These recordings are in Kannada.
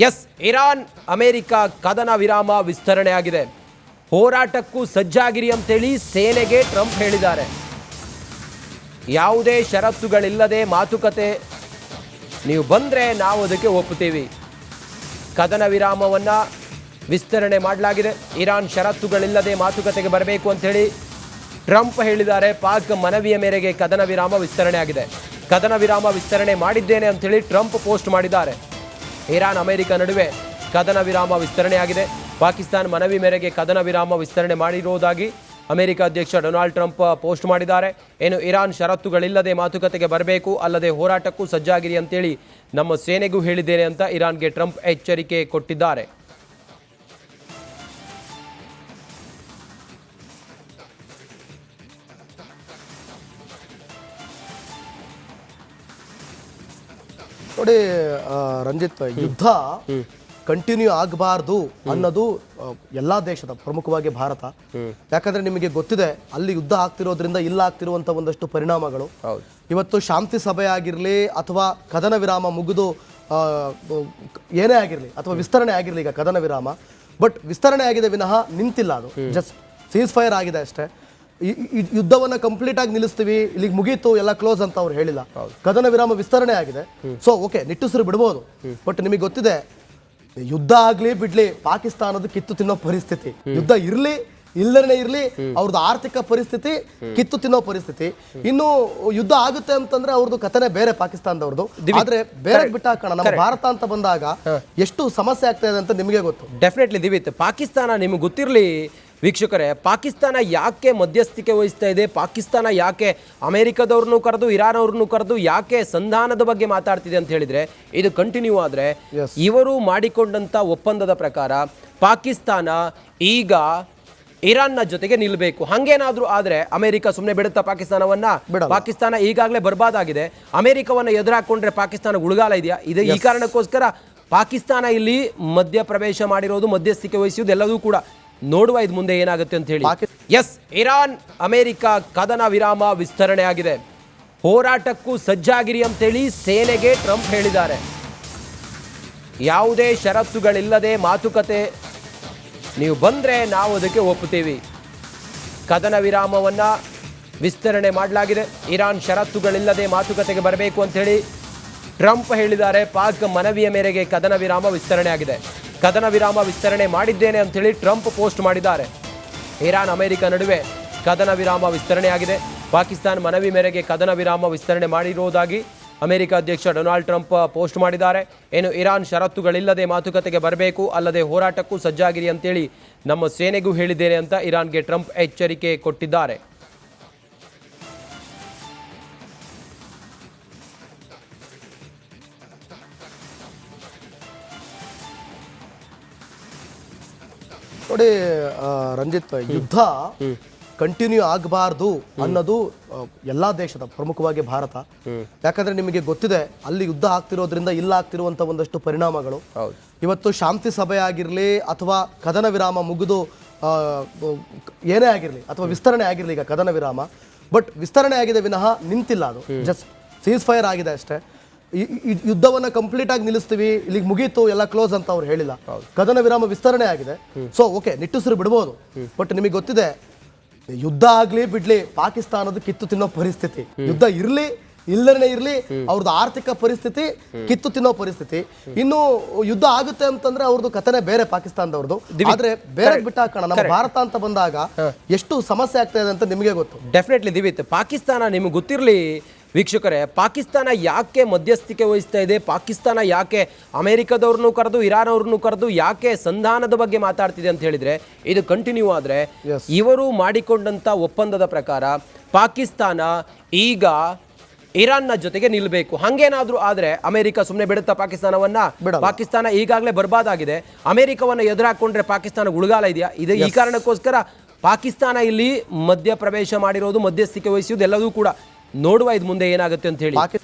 ಎಸ್, ಇರಾನ್ ಅಮೆರಿಕ ಕದನ ವಿರಾಮ ವಿಸ್ತರಣೆ ಆಗಿದೆ. ಹೋರಾಟಕ್ಕೂ ಸಜ್ಜಾಗಿರಿ ಅಂತೇಳಿ ಸೇನೆಗೆ ಟ್ರಂಪ್ ಹೇಳಿದ್ದಾರೆ. ಯಾವುದೇ ಷರತ್ತುಗಳಿಲ್ಲದೆ ಮಾತುಕತೆ ನೀವು ಬಂದರೆ ನಾವು ಅದಕ್ಕೆ ಒಪ್ಪುತ್ತೀವಿ. ಕದನ ವಿರಾಮವನ್ನು ವಿಸ್ತರಣೆ ಮಾಡಲಾಗಿದೆ. ಇರಾನ್ ಷರತ್ತುಗಳಿಲ್ಲದೆ ಮಾತುಕತೆಗೆ ಬರಬೇಕು ಅಂತೇಳಿ ಟ್ರಂಪ್ ಹೇಳಿದ್ದಾರೆ. ಪಾಕ್ ಮನವಿಯ ಮೇರೆಗೆ ಕದನ ವಿರಾಮ ವಿಸ್ತರಣೆ ಆಗಿದೆ. ಕದನ ವಿರಾಮ ವಿಸ್ತರಣೆ ಮಾಡಿದ್ದೇನೆ ಅಂತೇಳಿ ಟ್ರಂಪ್ ಪೋಸ್ಟ್ ಮಾಡಿದ್ದಾರೆ. ಇರಾನ್ ಅಮೆರಿಕ ನಡುವೆ ಕದನ ವಿರಾಮ ವಿಸ್ತರಣೆ ಆಗಿದೆ. ಪಾಕಿಸ್ತಾನ ಮನವಿ ಮೇರೆಗೆ ಕದನ ವಿರಾಮ ವಿಸ್ತರಣೆ ಮಾಡಿರುವುದಾಗಿ ಅಮೆರಿಕ ಅಧ್ಯಕ್ಷ ಡೊನಾಲ್ಡ್ ಟ್ರಂಪ್ ಪೋಸ್ಟ್ ಮಾಡಿದ್ದಾರೆ. ಏನು ಇರಾನ್ ಷರತ್ತುಗಳಿಲ್ಲದೆ ಮಾತುಕತೆಗೆ ಬರಬೇಕು, ಅಲ್ಲದೆ ಹೋರಾಟಕ್ಕೂ ಸಜ್ಜಾಗಿರಿ ಅಂತೇಳಿ ನಮ್ಮ ಸೇನೆಗೂ ಹೇಳಿದ್ದೇನೆ ಅಂತ ಇರಾನ್ಗೆ ಟ್ರಂಪ್ ಎಚ್ಚರಿಕೆ ಕೊಟ್ಟಿದ್ದಾರೆ. ನೋಡಿ ರಂಜಿತ್, ಯುದ್ಧ ಕಂಟಿನ್ಯೂ ಆಗಬಾರ್ದು ಅನ್ನೋದು ಎಲ್ಲಾ ದೇಶದ, ಪ್ರಮುಖವಾಗಿ ಭಾರತ. ಯಾಕಂದ್ರೆ ನಿಮಗೆ ಗೊತ್ತಿದೆ, ಅಲ್ಲಿ ಯುದ್ಧ ಆಗ್ತಿರೋದ್ರಿಂದ ಇಲ್ಲ ಆಗ್ತಿರುವಂತ ಒಂದಷ್ಟು ಪರಿಣಾಮಗಳು. ಇವತ್ತು ಶಾಂತಿ ಸಭೆ ಆಗಿರ್ಲಿ ಅಥವಾ ಕದನ ವಿರಾಮ ಮುಗಿದು ಏನೇ ಆಗಿರ್ಲಿ ಅಥವಾ ವಿಸ್ತರಣೆ ಆಗಿರ್ಲಿ, ಈಗ ಕದನ ವಿರಾಮ ಬಟ್ ವಿಸ್ತರಣೆ ಆಗಿದೆ ವಿನಃ ನಿಂತಿಲ್ಲ. ಅದು ಜಸ್ಟ್ ಸೀಸ್ ಫೈರ್ ಆಗಿದೆ ಅಷ್ಟೇ. ಯುದ್ಧವನ್ನ ಕಂಪ್ಲೀಟ್ ಆಗಿ ನಿಲ್ಲಿಸ್ತೀವಿ, ಇಲ್ಲಿಗೆ ಮುಗೀತು, ಎಲ್ಲ ಕ್ಲೋಸ್ ಅಂತ ಅವ್ರು ಹೇಳಿಲ್ಲ. ಕದನ ವಿರಾಮ ವಿಸ್ತರಣೆ ಆಗಿದೆ. ಸೊ ಓಕೆ, ನಿಟ್ಟುಸಿರು ಬಿಡ್ಬೋದು. ಬಟ್ ನಿಮಗೆ ಗೊತ್ತಿದೆ, ಯುದ್ಧ ಆಗ್ಲಿ ಬಿಡ್ಲಿ ಪಾಕಿಸ್ತಾನದ ಕಿತ್ತು ತಿನ್ನೋ ಪರಿಸ್ಥಿತಿ, ಯುದ್ಧ ಇರ್ಲಿ ಇಲ್ಲದೇ ಇರ್ಲಿ ಅವ್ರದ್ದು ಆರ್ಥಿಕ ಪರಿಸ್ಥಿತಿ ಕಿತ್ತು ತಿನ್ನೋ ಪರಿಸ್ಥಿತಿ. ಇನ್ನು ಯುದ್ಧ ಆಗುತ್ತೆ ಅಂತಂದ್ರೆ ಅವ್ರದ್ದು ಕಥನೆ ಬೇರೆ, ಪಾಕಿಸ್ತಾನದವ್ರದ್ದು. ಆದ್ರೆ ಬೇರೆ ಬಿಟ್ಟಾಕೋಣ, ನಮ್ಮ ಭಾರತ ಅಂತ ಬಂದಾಗ ಎಷ್ಟು ಸಮಸ್ಯೆ ಆಗ್ತಾ ಇದೆ ಅಂತ ನಿಮಗೆ ಗೊತ್ತು. ಡೆಫಿನೆಟ್ಲಿ ದಿವಿತ್, ಪಾಕಿಸ್ತಾನ ನಿಮ್ಗೆ ಗೊತ್ತಿರಲಿ ವೀಕ್ಷಕರೇ, ಪಾಕಿಸ್ತಾನ ಯಾಕೆ ಮಧ್ಯಸ್ಥಿಕೆ ವಹಿಸ್ತಾ ಇದೆ, ಪಾಕಿಸ್ತಾನ ಯಾಕೆ ಅಮೆರಿಕದವ್ರನ್ನೂ ಕರೆದು ಇರಾನ್ ಅವ್ರನ್ನೂ ಕರೆದು ಯಾಕೆ ಸಂಧಾನದ ಬಗ್ಗೆ ಮಾತಾಡ್ತಿದೆ ಅಂತ ಹೇಳಿದ್ರೆ, ಇದು ಕಂಟಿನ್ಯೂ ಆದರೆ ಇವರು ಮಾಡಿಕೊಂಡಂತ ಒಪ್ಪಂದದ ಪ್ರಕಾರ ಪಾಕಿಸ್ತಾನ ಈಗ ಇರಾನ್ನ ಜೊತೆಗೆ ನಿಲ್ಲಬೇಕು. ಹಂಗೇನಾದ್ರೂ ಆದ್ರೆ ಅಮೆರಿಕ ಸುಮ್ಮನೆ ಬಿಡುತ್ತಾ ಪಾಕಿಸ್ತಾನವನ್ನ? ಪಾಕಿಸ್ತಾನ ಈಗಾಗಲೇ ಬರ್ಬಾದಾಗಿದೆ. ಅಮೆರಿಕವನ್ನ ಎದುರಾಕೊಂಡ್ರೆ ಪಾಕಿಸ್ತಾನ ಉಳುಗಾಲ ಇದೆಯಾ? ಇದು ಈ ಕಾರಣಕ್ಕೋಸ್ಕರ ಪಾಕಿಸ್ತಾನ ಇಲ್ಲಿ ಮಧ್ಯ ಪ್ರವೇಶ ಮಾಡಿರೋದು, ಮಧ್ಯಸ್ಥಿಕೆ ವಹಿಸುವುದು ಎಲ್ಲದೂ ಕೂಡ ನೋಡುವ ಇದು ಮುಂದೆ ಏನಾಗುತ್ತೆ ಅಂತ ಹೇಳಿ. ಎಸ್, ಇರಾನ್ ಅಮೆರಿಕ ಕದನ ವಿರಾಮ ವಿಸ್ತರಣೆ ಆಗಿದೆ. ಹೋರಾಟಕ್ಕೂ ಸಜ್ಜಾಗಿರಿ ಅಂತೇಳಿ ಸೇನೆಗೆ ಟ್ರಂಪ್ ಹೇಳಿದ್ದಾರೆ. ಯಾವುದೇ ಷರತ್ತುಗಳಿಲ್ಲದೆ ಮಾತುಕತೆ ನೀವು ಬಂದರೆ ನಾವು ಅದಕ್ಕೆ ಒಪ್ಪುತ್ತೀವಿ. ಕದನ ವಿರಾಮವನ್ನು ವಿಸ್ತರಣೆ ಮಾಡಲಾಗಿದೆ. ಇರಾನ್ ಷರತ್ತುಗಳಿಲ್ಲದೆ ಮಾತುಕತೆಗೆ ಬರಬೇಕು ಅಂತೇಳಿ ಟ್ರಂಪ್ ಹೇಳಿದ್ದಾರೆ. ಪಾಕ್ ಮನವಿಯ ಮೇರೆಗೆ ಕದನ ವಿರಾಮ ವಿಸ್ತರಣೆ ಆಗಿದೆ. ಕದನ ವಿರಾಮ ವಿಸ್ತರಣೆ ಮಾಡಿದ್ದೇನೆ ಅಂತೇಳಿ ಟ್ರಂಪ್ ಪೋಸ್ಟ್ ಮಾಡಿದ್ದಾರೆ. ಇರಾನ್ ಅಮೆರಿಕ ನಡುವೆ ಕದನ ವಿರಾಮ ವಿಸ್ತರಣೆ ಆಗಿದೆ. ಪಾಕಿಸ್ತಾನ ಮನವಿ ಮೇರೆಗೆ ಕದನ ವಿರಾಮ ವಿಸ್ತರಣೆ ಮಾಡಿರುವುದಾಗಿ ಅಮೆರಿಕ ಅಧ್ಯಕ್ಷ ಡೊನಾಲ್ಡ್ ಟ್ರಂಪ್ ಪೋಸ್ಟ್ ಮಾಡಿದ್ದಾರೆ. ಏನು ಇರಾನ್ ಷರತ್ತುಗಳಿಲ್ಲದೆ ಮಾತುಕತೆಗೆ ಬರಬೇಕು, ಅಲ್ಲದೆ ಹೋರಾಟಕ್ಕೂ ಸಜ್ಜಾಗಿರಿ ಅಂತೇಳಿ ನಮ್ಮ ಸೇನೆಗೂ ಹೇಳಿದ್ದೇನೆ ಅಂತ ಇರಾನ್ಗೆ ಟ್ರಂಪ್ ಎಚ್ಚರಿಕೆ ಕೊಟ್ಟಿದ್ದಾರೆ. ನೋಡಿ ರಂಜಿತ್, ಯುದ್ಧ ಕಂಟಿನ್ಯೂ ಆಗಬಾರ್ದು ಅನ್ನೋದು ಎಲ್ಲಾ ದೇಶದ, ಪ್ರಮುಖವಾಗಿ ಭಾರತ. ಯಾಕಂದ್ರೆ ನಿಮಗೆ ಗೊತ್ತಿದೆ, ಅಲ್ಲಿ ಯುದ್ಧ ಆಗ್ತಿರೋದ್ರಿಂದ ಇಲ್ಲ ಆಗ್ತಿರುವಂತ ಒಂದಷ್ಟು ಪರಿಣಾಮಗಳು. ಇವತ್ತು ಶಾಂತಿ ಸಭೆ ಆಗಿರ್ಲಿ ಅಥವಾ ಕದನ ವಿರಾಮ ಮುಗಿದು ಏನೇ ಆಗಿರ್ಲಿ ಅಥವಾ ವಿಸ್ತರಣೆ ಆಗಿರ್ಲಿ, ಈಗ ಕದನ ವಿರಾಮ ಬಟ್ ವಿಸ್ತರಣೆ ಆಗಿದೆ ವಿನಃ ನಿಂತಿಲ್ಲ. ಅದು ಜಸ್ಟ್ ಸೀಸ್ ಫೈರ್ ಆಗಿದೆ ಅಷ್ಟೇ. ಯುದ್ಧವನ್ನ ಕಂಪ್ಲೀಟ್ ಆಗಿ ನಿಲ್ಲಿಸ್ತೀವಿ, ಇಲ್ಲಿಗೆ ಮುಗೀತು, ಎಲ್ಲ ಕ್ಲೋಸ್ ಅಂತ ಅವ್ರು ಹೇಳಿಲ್ಲ. ಕದನ ವಿರಾಮ ವಿಸ್ತರಣೆ ಆಗಿದೆ. ಸೊ ಓಕೆ, ನಿಟ್ಟುಸಿರು ಬಿಡ್ಬೋದು. ಬಟ್ ನಿಮಗೆ ಗೊತ್ತಿದೆ, ಯುದ್ಧ ಆಗ್ಲಿ ಬಿಡ್ಲಿ ಪಾಕಿಸ್ತಾನದ ಕಿತ್ತು ತಿನ್ನೋ ಪರಿಸ್ಥಿತಿ, ಯುದ್ಧ ಇರ್ಲಿ ಇಲ್ಲದೇ ಇರ್ಲಿ ಅವ್ರದ್ದು ಆರ್ಥಿಕ ಪರಿಸ್ಥಿತಿ ಕಿತ್ತು ತಿನ್ನೋ ಪರಿಸ್ಥಿತಿ. ಇನ್ನು ಯುದ್ಧ ಆಗುತ್ತೆ ಅಂತಂದ್ರೆ ಅವ್ರದ್ದು ಕಥನೆ ಬೇರೆ, ಪಾಕಿಸ್ತಾನದವ್ರದ್ದು. ಆದ್ರೆ ಬೇರೆ ಬಿಟ್ಟಾಕೋಣ, ನಮ್ಮ ಭಾರತ ಅಂತ ಬಂದಾಗ ಎಷ್ಟು ಸಮಸ್ಯೆ ಆಗ್ತಾ ಇದೆ ಅಂತ ನಿಮಗೆ ಗೊತ್ತು. ಡೆಫಿನೆಟ್ಲಿ ದಿವಿತ್, ಪಾಕಿಸ್ತಾನ ನಿಮ್ಗೆ ಗೊತ್ತಿರಲಿ ವೀಕ್ಷಕರೇ, ಪಾಕಿಸ್ತಾನ ಯಾಕೆ ಮಧ್ಯಸ್ಥಿಕೆ ವಹಿಸ್ತಾ ಇದೆ, ಪಾಕಿಸ್ತಾನ ಯಾಕೆ ಅಮೆರಿಕದವ್ರನ್ನೂ ಕರೆದು ಇರಾನ್ ಅವ್ರನ್ನೂ ಕರೆದು ಯಾಕೆ ಸಂಧಾನದ ಬಗ್ಗೆ ಮಾತಾಡ್ತಿದೆ ಅಂತ ಹೇಳಿದ್ರೆ, ಇದು ಕಂಟಿನ್ಯೂ ಆದರೆ ಇವರು ಮಾಡಿಕೊಂಡಂತ ಒಪ್ಪಂದದ ಪ್ರಕಾರ ಪಾಕಿಸ್ತಾನ ಈಗ ಇರಾನ್ನ ಜೊತೆಗೆ ನಿಲ್ಲಬೇಕು. ಹಂಗೇನಾದ್ರೂ ಆದ್ರೆ ಅಮೆರಿಕ ಸುಮ್ಮನೆ ಬಿಡುತ್ತಾ ಪಾಕಿಸ್ತಾನವನ್ನ? ಪಾಕಿಸ್ತಾನ ಈಗಾಗಲೇ ಬರ್ಬಾದಾಗಿದೆ. ಅಮೆರಿಕವನ್ನ ಎದುರಾಕೊಂಡ್ರೆ ಪಾಕಿಸ್ತಾನ ಉಳುಗಾಲ ಇದೆಯಾ? ಇದು ಈ ಕಾರಣಕ್ಕೋಸ್ಕರ ಪಾಕಿಸ್ತಾನ ಇಲ್ಲಿ ಮಧ್ಯ ಪ್ರವೇಶ ಮಾಡಿರೋದು, ಮಧ್ಯಸ್ಥಿಕೆ ವಹಿಸುವುದು ಎಲ್ಲದೂ ಕೂಡ ನೋಡುವ ಇದು ಮುಂದೆ ಏನಾಗುತ್ತೆ ಅಂತ ಹೇಳಿ.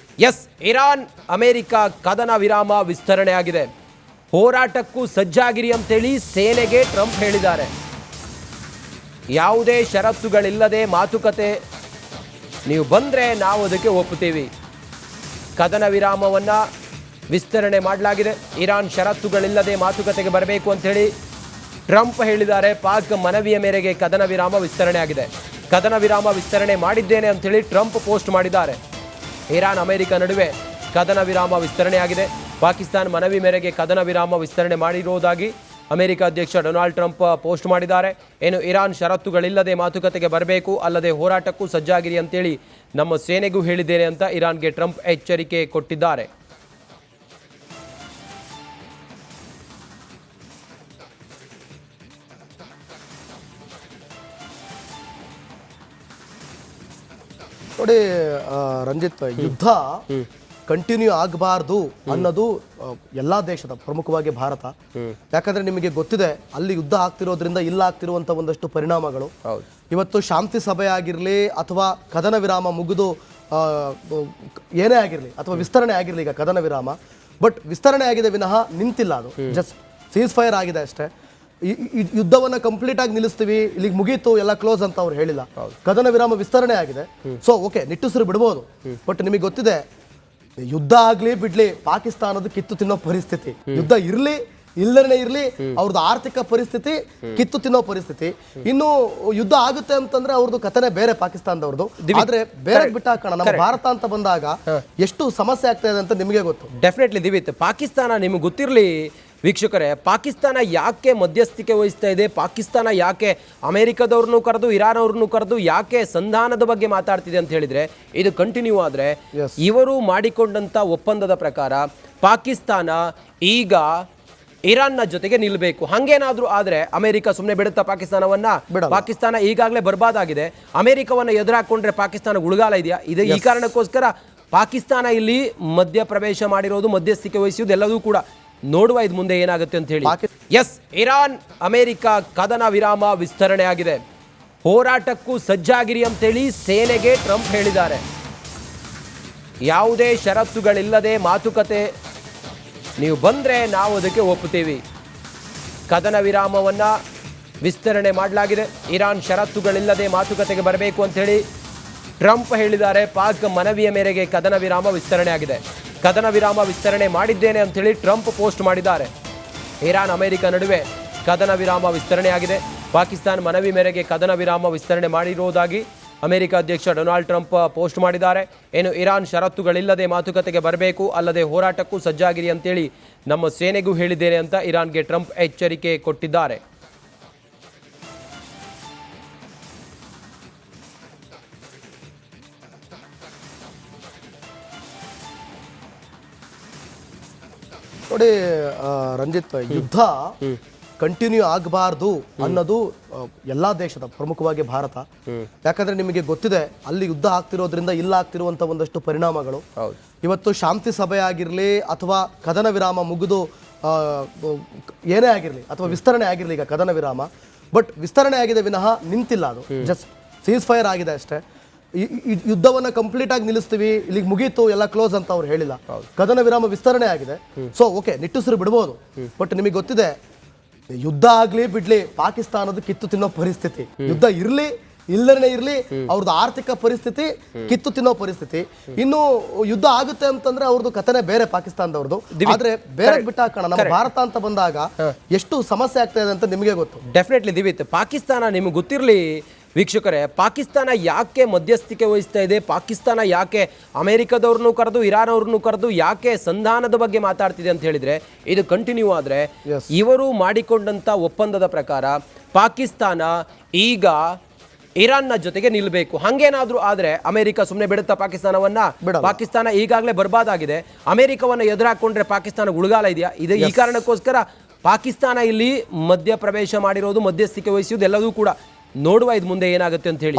ಎಸ್, ಇರಾನ್ ಅಮೆರಿಕ ಕದನ ವಿರಾಮ ವಿಸ್ತರಣೆ ಆಗಿದೆ. ಹೋರಾಟಕ್ಕೂ ಸಜ್ಜಾಗಿರಿ ಅಂತೇಳಿ ಸೇನೆಗೆ ಟ್ರಂಪ್ ಹೇಳಿದ್ದಾರೆ. ಯಾವುದೇ ಷರತ್ತುಗಳಿಲ್ಲದೆ ಮಾತುಕತೆ ನೀವು ಬಂದರೆ ನಾವು ಅದಕ್ಕೆ ಒಪ್ಪುತ್ತೀವಿ. ಕದನ ವಿರಾಮವನ್ನು ವಿಸ್ತರಣೆ ಮಾಡಲಾಗಿದೆ. ಇರಾನ್ ಷರತ್ತುಗಳಿಲ್ಲದೆ ಮಾತುಕತೆಗೆ ಬರಬೇಕು ಅಂತ ಹೇಳಿ ಟ್ರಂಪ್ ಹೇಳಿದ್ದಾರೆ. ಪಾಕ್ ಮನವಿಯ ಮೇರೆಗೆ ಕದನ ವಿರಾಮ ವಿಸ್ತರಣೆ ಆಗಿದೆ. ಕದನ ವಿರಾಮ ವಿಸ್ತರಣೆ ಮಾಡಿದ್ದೇನೆ ಅಂತ ಹೇಳಿ ಟ್ರಂಪ್ ಪೋಸ್ಟ್ ಮಾಡಿದ್ದಾರೆ. ಇರಾನ್ ಅಮೆರಿಕ ನಡುವೆ ಕದನ ವಿರಾಮ ವಿಸ್ತರಣೆಯಾಗಿದೆ. ಪಾಕಿಸ್ತಾನ ಮನವಿ ಮೇರೆಗೆ ಕದನ ವಿರಾಮ ವಿಸ್ತರಣೆ ಮಾಡಿರುವುದಾಗಿ ಅಮೆರಿಕ ಅಧ್ಯಕ್ಷ ಡೊನಾಲ್ಡ್ ಟ್ರಂಪ್ ಪೋಸ್ಟ್ ಮಾಡಿದ್ದಾರೆ. ಏನು ಇರಾನ್ ಷರತ್ತುಗಳಿಲ್ಲದೆ ಮಾತುಕತೆಗೆ ಬರಬೇಕು, ಅಲ್ಲದೆ ಹೋರಾಟಕ್ಕೂ ಸಜ್ಜಾಗಿರಿ ಅಂತೇಳಿ ನಮ್ಮ ಸೇನೆಗೂ ಹೇಳಿದ್ದೇನೆ ಅಂತ ಇರಾನ್ಗೆ ಟ್ರಂಪ್ ಎಚ್ಚರಿಕೆ ಕೊಟ್ಟಿದ್ದಾರೆ. ನೋಡಿ ರಂಜಿತ್, ಯುದ್ಧ ಕಂಟಿನ್ಯೂ ಆಗಬಾರ್ದು ಅನ್ನೋದು ಎಲ್ಲಾ ದೇಶದ, ಪ್ರಮುಖವಾಗಿ ಭಾರತ. ಯಾಕಂದ್ರೆ ನಿಮಗೆ ಗೊತ್ತಿದೆ ಅಲ್ಲಿ ಯುದ್ಧ ಆಗ್ತಿರೋದ್ರಿಂದ ಇಲ್ಲ ಆಗ್ತಿರುವಂತ ಒಂದಷ್ಟು ಪರಿಣಾಮಗಳು. ಇವತ್ತು ಶಾಂತಿ ಸಭೆ ಆಗಿರ್ಲಿ ಅಥವಾ ಕದನ ವಿರಾಮ ಮುಗಿದು ಏನೇ ಆಗಿರ್ಲಿ ಅಥವಾ ವಿಸ್ತರಣೆ ಆಗಿರ್ಲಿ, ಈಗ ಕದನ ವಿರಾಮ ಬಟ್ ವಿಸ್ತರಣೆ ಆಗಿದೆ ವಿನಃ ನಿಂತಿಲ್ಲ. ಅದು ಜಸ್ಟ್ ಸೀಸ್ ಫೈರ್ ಆಗಿದೆ ಅಷ್ಟೇ. ಯುದ್ಧವನ್ನ ಕಂಪ್ಲೀಟ್ ಆಗಿ ನಿಲ್ಲಿಸ್ತೀವಿ, ಇಲ್ಲಿಗೆ ಮುಗೀತು, ಎಲ್ಲ ಕ್ಲೋಸ್ ಅಂತ ಅವ್ರು ಹೇಳಿಲ್ಲ. ಕದನ ವಿರಾಮ ವಿಸ್ತರಣೆ ಆಗಿದೆ. ಸೊ ಓಕೆ, ನಿಟ್ಟುಸಿರು ಬಿಡ್ಬೋದು. ಬಟ್ ನಿಮಗೆ ಗೊತ್ತಿದೆ ಯುದ್ಧ ಆಗ್ಲಿ ಬಿಡ್ಲಿ ಪಾಕಿಸ್ತಾನದ ಕಿತ್ತು ತಿನ್ನೋ ಪರಿಸ್ಥಿತಿ, ಯುದ್ಧ ಇರ್ಲಿ ಇಲ್ಲದೇ ಇರ್ಲಿ ಅವ್ರದ್ದು ಆರ್ಥಿಕ ಪರಿಸ್ಥಿತಿ ಕಿತ್ತು ತಿನ್ನೋ ಪರಿಸ್ಥಿತಿ. ಇನ್ನು ಯುದ್ಧ ಆಗುತ್ತೆ ಅಂತಂದ್ರೆ ಅವ್ರದ್ದು ಕಥನೆ ಬೇರೆ, ಪಾಕಿಸ್ತಾನದವ್ರದ್ದು. ಆದ್ರೆ ಬೇರೆ ಬಿಟ್ಟಾಕೋಣ, ನಮ್ಮ ಭಾರತ ಅಂತ ಬಂದಾಗ ಎಷ್ಟು ಸಮಸ್ಯೆ ಆಗ್ತಾ ಇದೆ ಅಂತ ನಿಮಗೆ ಗೊತ್ತು. ಡೆಫಿನೆಟ್ಲಿ ದಿವಿತ್, ಪಾಕಿಸ್ತಾನ ನಿಮ್ಗೆ ಗೊತ್ತಿರಲಿ ವೀಕ್ಷಕರೇ, ಪಾಕಿಸ್ತಾನ ಯಾಕೆ ಮಧ್ಯಸ್ಥಿಕೆ ವಹಿಸ್ತಾ ಇದೆ, ಪಾಕಿಸ್ತಾನ ಯಾಕೆ ಅಮೆರಿಕದವ್ರನ್ನೂ ಕರೆದು ಇರಾನ್ ಅವ್ರನ್ನೂ ಕರೆದು ಯಾಕೆ ಸಂಧಾನದ ಬಗ್ಗೆ ಮಾತಾಡ್ತಿದೆ ಅಂತ ಹೇಳಿದ್ರೆ, ಇದು ಕಂಟಿನ್ಯೂ ಆದ್ರೆ ಇವರು ಮಾಡಿಕೊಂಡಂತ ಒಪ್ಪಂದದ ಪ್ರಕಾರ ಪಾಕಿಸ್ತಾನ ಈಗ ಇರಾನ್ನ ಜೊತೆಗೆ ನಿಲ್ಲಬೇಕು. ಹಂಗೇನಾದ್ರೂ ಆದ್ರೆ ಅಮೆರಿಕ ಸುಮ್ಮನೆ ಬಿಡುತ್ತಾ ಪಾಕಿಸ್ತಾನವನ್ನ? ಪಾಕಿಸ್ತಾನ ಈಗಾಗಲೇ ಬರ್ಬಾದಾಗಿದೆ. ಅಮೆರಿಕವನ್ನ ಎದುರಾಕೊಂಡ್ರೆ ಪಾಕಿಸ್ತಾನ ಉಳುಗಾಲ ಇದೆಯಾ? ಇದು ಈ ಕಾರಣಕ್ಕೋಸ್ಕರ ಪಾಕಿಸ್ತಾನ ಇಲ್ಲಿ ಮಧ್ಯ ಪ್ರವೇಶ ಮಾಡಿರೋದು, ಮಧ್ಯಸ್ಥಿಕೆ ವಹಿಸುವುದು ಎಲ್ಲವೂ ಕೂಡ ನೋಡುವ ಇದು ಮುಂದೆ ಏನಾಗುತ್ತೆ ಅಂತ ಹೇಳಿ. ಎಸ್, ಇರಾನ್ ಅಮೆರಿಕ ಕದನ ವಿರಾಮ ವಿಸ್ತರಣೆ ಆಗಿದೆ. ಹೋರಾಟಕ್ಕೂ ಸಜ್ಜಾಗಿರಿ ಅಂತೇಳಿ ಸೇನೆಗೆ ಟ್ರಂಪ್ ಹೇಳಿದ್ದಾರೆ. ಯಾವುದೇ ಷರತ್ತುಗಳಿಲ್ಲದೆ ಮಾತುಕತೆ ನೀವು ಬಂದ್ರೆ ನಾವು ಅದಕ್ಕೆ ಒಪ್ಪುತ್ತೀವಿ. ಕದನ ವಿರಾಮವನ್ನ ವಿಸ್ತರಣೆ ಮಾಡಲಾಗಿದೆ. ಇರಾನ್ ಷರತ್ತುಗಳಿಲ್ಲದೆ ಮಾತುಕತೆಗೆ ಬರಬೇಕು ಅಂತ ಹೇಳಿ ಟ್ರಂಪ್ ಹೇಳಿದ್ದಾರೆ. ಪಾಕ್ ಮನವಿಯ ಮೇರೆಗೆ ಕದನ ವಿರಾಮ ವಿಸ್ತರಣೆ ಆಗಿದೆ. ಕದನ ವಿರಾಮ ವಿಸ್ತರಣೆ ಮಾಡಿದ್ದೇನೆ ಅಂತ ಹೇಳಿ ಟ್ರಂಪ್ ಪೋಸ್ಟ್ ಮಾಡಿದ್ದಾರೆ. ಇರಾನ್ ಅಮೆರಿಕ ನಡುವೆ ಕದನ ವಿರಾಮ ವಿಸ್ತರಣೆಯಾಗಿದೆ. ಪಾಕಿಸ್ತಾನ ಮನವಿ ಮೇರೆಗೆ ಕದನ ವಿರಾಮ ವಿಸ್ತರಣೆ ಮಾಡಿರುವುದಾಗಿ ಅಮೆರಿಕ ಅಧ್ಯಕ್ಷ ಡೊನಾಲ್ಡ್ ಟ್ರಂಪ್ ಪೋಸ್ಟ್ ಮಾಡಿದ್ದಾರೆ. ಏನು ಇರಾನ್ ಷರತ್ತುಗಳಿಲ್ಲದೆ ಮಾತುಕತೆಗೆ ಬರಬೇಕು, ಅಲ್ಲದೆ ಹೋರಾಟಕ್ಕೂ ಸಜ್ಜಾಗಿರಿ ಅಂತೇಳಿ ನಮ್ಮ ಸೇನೆಗೂ ಹೇಳಿದ್ದೇನೆ ಅಂತ ಇರಾನ್ಗೆ ಟ್ರಂಪ್ ಎಚ್ಚರಿಕೆ ಕೊಟ್ಟಿದ್ದಾರೆ. ನೋಡಿ ರಂಜಿತ್, ಯುದ್ಧ ಕಂಟಿನ್ಯೂ ಆಗಬಾರ್ದು ಅನ್ನೋದು ಎಲ್ಲಾ ದೇಶದ, ಪ್ರಮುಖವಾಗಿ ಭಾರತ. ಯಾಕಂದ್ರೆ ನಿಮಗೆ ಗೊತ್ತಿದೆ ಅಲ್ಲಿ ಯುದ್ಧ ಆಗ್ತಿರೋದ್ರಿಂದ ಇಲ್ಲ ಆಗ್ತಿರುವಂತ ಒಂದಷ್ಟು ಪರಿಣಾಮಗಳು. ಇವತ್ತು ಶಾಂತಿ ಸಭೆ ಆಗಿರ್ಲಿ ಅಥವಾ ಕದನ ವಿರಾಮ ಮುಗಿದು ಏನೇ ಆಗಿರ್ಲಿ ಅಥವಾ ವಿಸ್ತರಣೆ ಆಗಿರ್ಲಿ, ಈಗ ಕದನ ವಿರಾಮ ಬಟ್ ವಿಸ್ತರಣೆ ಆಗಿದೆ ವಿನಃ ನಿಂತಿಲ್ಲ. ಅದು ಜಸ್ಟ್ ಸೀಸ್ ಫೈರ್ ಆಗಿದೆ ಅಷ್ಟೇ. ಯುದ್ಧವನ್ನ ಕಂಪ್ಲೀಟ್ ಆಗಿ ನಿಲ್ಲಿಸ್ತೀವಿ, ಇಲ್ಲಿಗೆ ಮುಗೀತು, ಎಲ್ಲ ಕ್ಲೋಸ್ ಅಂತ ಅವ್ರು ಹೇಳಿಲ್ಲ. ಕದನ ವಿರಾಮ ವಿಸ್ತರಣೆ ಆಗಿದೆ. ಸೊ ಓಕೆ, ನಿಟ್ಟುಸಿರು ಬಿಡ್ಬೋದು. ಬಟ್ ನಿಮಗೆ ಗೊತ್ತಿದೆ ಯುದ್ಧ ಆಗ್ಲಿ ಬಿಡ್ಲಿ ಪಾಕಿಸ್ತಾನದ ಕಿತ್ತು ತಿನ್ನೋ ಪರಿಸ್ಥಿತಿ, ಯುದ್ಧ ಇರ್ಲಿ ಇಲ್ಲದೇ ಇರ್ಲಿ ಅವ್ರದ್ದು ಆರ್ಥಿಕ ಪರಿಸ್ಥಿತಿ ಕಿತ್ತು ತಿನ್ನೋ ಪರಿಸ್ಥಿತಿ. ಇನ್ನು ಯುದ್ಧ ಆಗುತ್ತೆ ಅಂತಂದ್ರೆ ಅವ್ರದ್ದು ಕಥನೆ ಬೇರೆ, ಪಾಕಿಸ್ತಾನದವ್ರದ್ದು. ಆದ್ರೆ ಬೇರೆ ಬಿಟ್ಟಾಕೋಣ, ನಮ್ಮ ಭಾರತ ಅಂತ ಬಂದಾಗ ಎಷ್ಟು ಸಮಸ್ಯೆ ಆಗ್ತಾ ಇದೆ ಅಂತ ನಿಮಗೆ ಗೊತ್ತು. ಡೆಫಿನೆಟ್ಲಿ ದಿವಿತ್, ಪಾಕಿಸ್ತಾನ ನಿಮ್ಗೆ ಗೊತ್ತಿರಲಿ ವೀಕ್ಷಕರೇ, ಪಾಕಿಸ್ತಾನ ಯಾಕೆ ಮಧ್ಯಸ್ಥಿಕೆ ವಹಿಸ್ತಾ ಇದೆ, ಪಾಕಿಸ್ತಾನ ಯಾಕೆ ಅಮೆರಿಕದವ್ರನ್ನೂ ಕರೆದು ಇರಾನ್ ಅವ್ರನ್ನೂ ಕರೆದು ಯಾಕೆ ಸಂಧಾನದ ಬಗ್ಗೆ ಮಾತಾಡ್ತಿದೆ ಅಂತ ಹೇಳಿದ್ರೆ, ಇದು ಕಂಟಿನ್ಯೂ ಆದ್ರೆ ಇವರು ಮಾಡಿಕೊಂಡಂತ ಒಪ್ಪಂದದ ಪ್ರಕಾರ ಪಾಕಿಸ್ತಾನ ಈಗ ಇರಾನ್ನ ಜೊತೆಗೆ ನಿಲ್ಲಬೇಕು. ಹಂಗೇನಾದ್ರೂ ಆದ್ರೆ ಅಮೆರಿಕ ಸುಮ್ಮನೆ ಬಿಡುತ್ತಾ ಪಾಕಿಸ್ತಾನವನ್ನ? ಪಾಕಿಸ್ತಾನ ಈಗಾಗಲೇ ಬರ್ಬಾದಾಗಿದೆ. ಅಮೆರಿಕವನ್ನ ಎದುರಾಕೊಂಡ್ರೆ ಪಾಕಿಸ್ತಾನ ಉಳುಗಾಲ ಇದೆಯಾ? ಇದು ಈ ಕಾರಣಕ್ಕೋಸ್ಕರ ಪಾಕಿಸ್ತಾನ ಇಲ್ಲಿ ಮಧ್ಯ ಪ್ರವೇಶ ಮಾಡಿರೋದು, ಮಧ್ಯಸ್ಥಿಕೆ ವಹಿಸುವುದು ಎಲ್ಲವೂ ಕೂಡ ನೋಡುವ ಇದು ಮುಂದೆ ಏನಾಗುತ್ತೆ ಅಂತ ಹೇಳಿ.